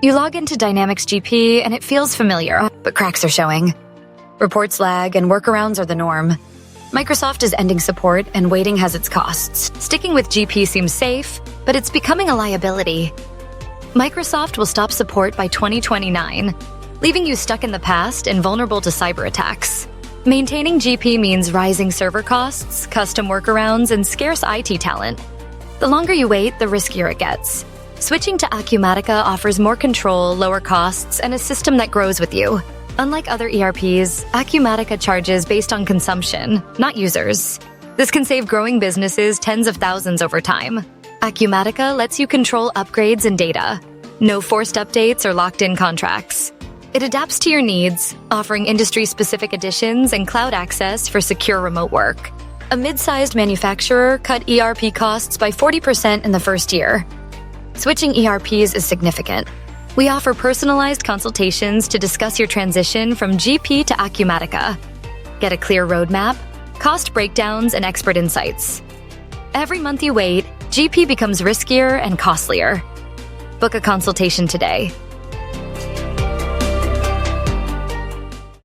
You log into Dynamics GP and it feels familiar, but cracks are showing. Reports lag and workarounds are the norm. Microsoft is ending support and waiting has its costs. Sticking with GP seems safe, but it's becoming a liability. Microsoft will stop support by 2029, leaving you stuck in the past and vulnerable to cyber attacks. Maintaining GP means rising server costs, custom workarounds, and scarce IT talent. The longer you wait, the riskier it gets. Switching to Acumatica offers more control, lower costs, and a system that grows with you. Unlike other ERPs, Acumatica charges based on consumption, not users. This can save growing businesses tens of thousands over time. Acumatica lets you control upgrades and data. No forced updates or locked-in contracts. It adapts to your needs, offering industry-specific additions and cloud access for secure remote work. A mid-sized manufacturer cut ERP costs by 40% in the first year. Switching ERPs is significant. We offer personalized consultations to discuss your transition from GP to Acumatica. Get a clear roadmap, cost breakdowns, and expert insights. Every month you wait, GP becomes riskier and costlier. Book a consultation today.